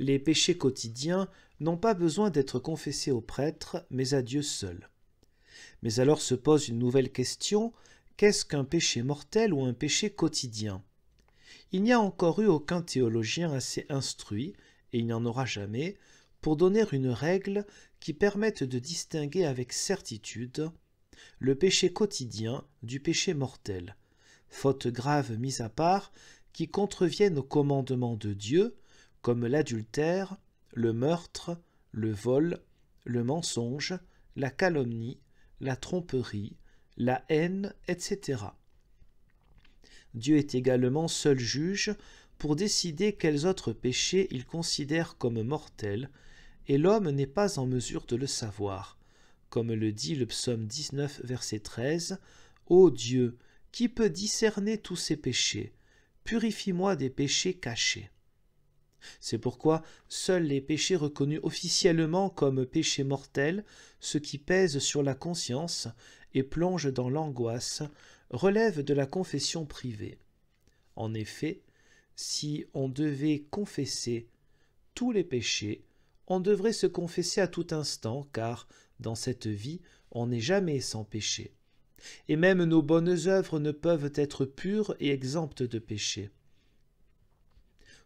Les péchés quotidiens n'ont pas besoin d'être confessés au prêtre, mais à Dieu seul. Mais alors se pose une nouvelle question, qu'est-ce qu'un péché mortel ou un péché quotidien? Il n'y a encore eu aucun théologien assez instruit, et il n'y en aura jamais, pour donner une règle qui permette de distinguer avec certitude le péché quotidien du péché mortel, fautes graves mises à part qui contreviennent aux commandements de Dieu, comme l'adultère, le meurtre, le vol, le mensonge, la calomnie, la tromperie, la haine, etc. Dieu est également seul juge pour décider quels autres péchés il considère comme mortels, et l'homme n'est pas en mesure de le savoir. Comme le dit le psaume 19, verset 13, « Ô Dieu, qui peut discerner tous ces péchés? Purifie-moi des péchés cachés. » C'est pourquoi seuls les péchés reconnus officiellement comme péchés mortels, ceux qui pèsent sur la conscience et plongent dans l'angoisse, relèvent de la confession privée. En effet, si on devait confesser tous les péchés, on devrait se confesser à tout instant, car dans cette vie, on n'est jamais sans péché. Et même nos bonnes œuvres ne peuvent être pures et exemptes de péché.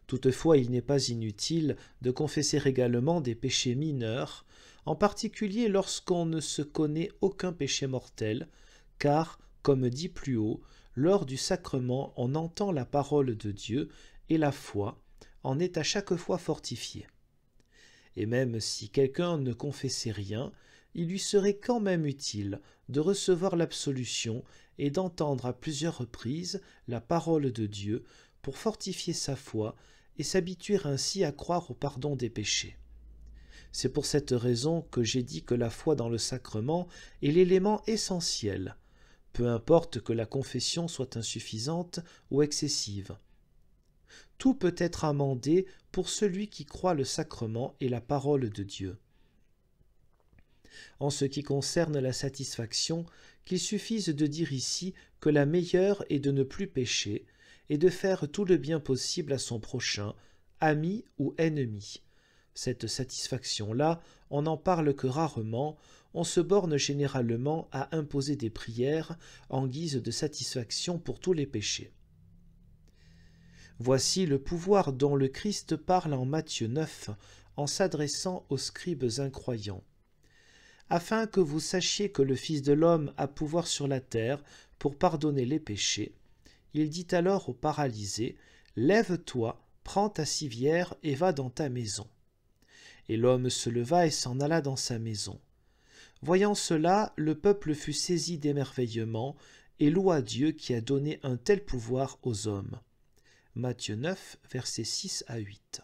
Toutefois, il n'est pas inutile de confesser également des péchés mineurs, en particulier lorsqu'on ne se connaît aucun péché mortel, car, comme dit plus haut, lors du sacrement, on entend la parole de Dieu et la foi en est à chaque fois fortifiée. Et même si quelqu'un ne confessait rien, il lui serait quand même utile de recevoir l'absolution et d'entendre à plusieurs reprises la parole de Dieu pour fortifier sa foi et s'habituer ainsi à croire au pardon des péchés. C'est pour cette raison que j'ai dit que la foi dans le sacrement est l'élément essentiel, peu importe que la confession soit insuffisante ou excessive. Tout peut être amendé pour celui qui croit le sacrement et la parole de Dieu. En ce qui concerne la satisfaction, qu'il suffise de dire ici que la meilleure est de ne plus pécher et de faire tout le bien possible à son prochain, ami ou ennemi. Cette satisfaction-là, on n'en parle que rarement, on se borne généralement à imposer des prières en guise de satisfaction pour tous les péchés. Voici le pouvoir dont le Christ parle en Matthieu 9 en s'adressant aux scribes incroyants. Afin que vous sachiez que le Fils de l'homme a pouvoir sur la terre pour pardonner les péchés, il dit alors au paralysé, « Lève-toi, prends ta civière et va dans ta maison. » Et l'homme se leva et s'en alla dans sa maison. Voyant cela, le peuple fut saisi d'émerveillement et loua Dieu qui a donné un tel pouvoir aux hommes. Matthieu 9, versets 6 à 8.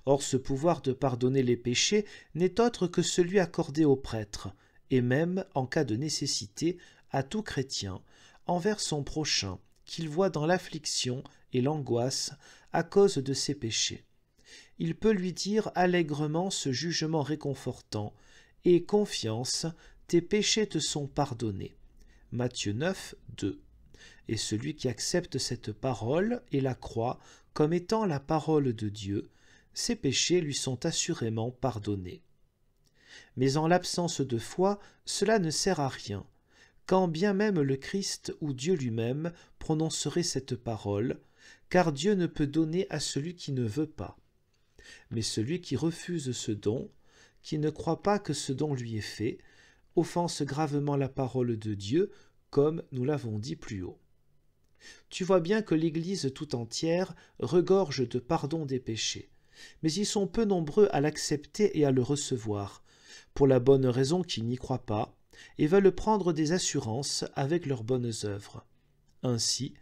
Or ce pouvoir de pardonner les péchés n'est autre que celui accordé aux prêtres, et même, en cas de nécessité, à tout chrétien, envers son prochain, qu'il voit dans l'affliction et l'angoisse à cause de ses péchés. Il peut lui dire allègrement ce jugement réconfortant, « Aie confiance, tes péchés te sont pardonnés. » Matthieu 9, 2. Et celui qui accepte cette parole et la croit comme étant la parole de Dieu, ses péchés lui sont assurément pardonnés. Mais en l'absence de foi, cela ne sert à rien, quand bien même le Christ ou Dieu lui-même prononcerait cette parole, car Dieu ne peut donner à celui qui ne veut pas. Mais celui qui refuse ce don, qui ne croit pas que ce don lui est fait, offense gravement la parole de Dieu, comme nous l'avons dit plus haut. Tu vois bien que l'Église tout entière regorge de pardon des péchés, mais ils sont peu nombreux à l'accepter et à le recevoir, pour la bonne raison qu'ils n'y croient pas, et veulent prendre des assurances avec leurs bonnes œuvres. Ainsi,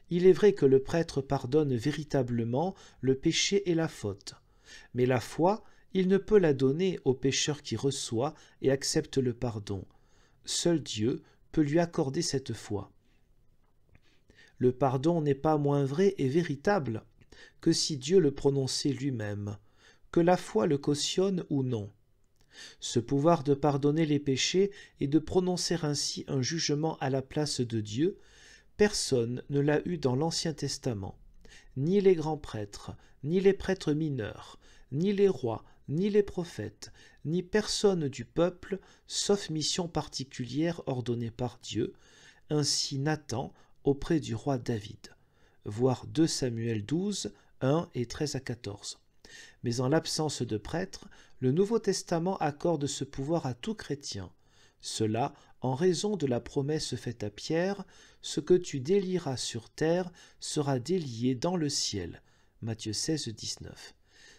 il est vrai que le prêtre pardonne véritablement le péché et la faute, mais la foi, il ne peut la donner au pécheur qui reçoit et accepte le pardon. Seul Dieu peut lui accorder cette foi. Le pardon n'est pas moins vrai et véritable que si Dieu le prononçait lui-même, que la foi le cautionne ou non. Ce pouvoir de pardonner les péchés et de prononcer ainsi un jugement à la place de Dieu, personne ne l'a eu dans l'Ancien Testament, ni les grands prêtres, ni les prêtres mineurs, ni les rois, ni les prophètes, ni personne du peuple, sauf mission particulière ordonnée par Dieu, ainsi Nathan auprès du roi David. Voir 2 Samuel 12, 1 et 13 à 14. Mais en l'absence de prêtres, le Nouveau Testament accorde ce pouvoir à tout chrétien. Cela en raison de la promesse faite à Pierre, « Ce que tu délieras sur terre sera délié dans le ciel » Matthieu 16, 19.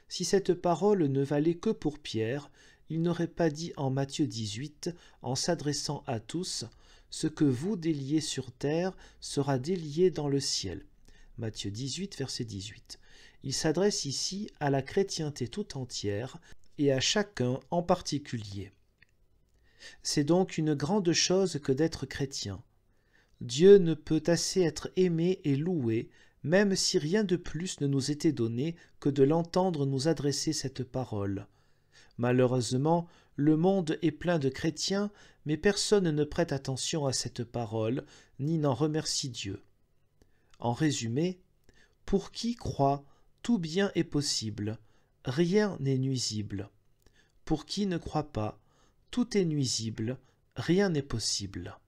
Si cette parole ne valait que pour Pierre, il n'aurait pas dit en Matthieu 18, en s'adressant à tous, « Ce que vous déliez sur terre sera délié dans le ciel » Matthieu 18, verset 18. Il s'adresse ici à la chrétienté tout entière et à chacun en particulier. C'est donc une grande chose que d'être chrétien. Dieu ne peut assez être aimé et loué, même si rien de plus ne nous était donné que de l'entendre nous adresser cette parole. Malheureusement, le monde est plein de chrétiens, mais personne ne prête attention à cette parole, ni n'en remercie Dieu. En résumé, pour qui croit, tout bien est possible, rien n'est nuisible. Pour qui ne croit pas, tout est nuisible, rien n'est possible.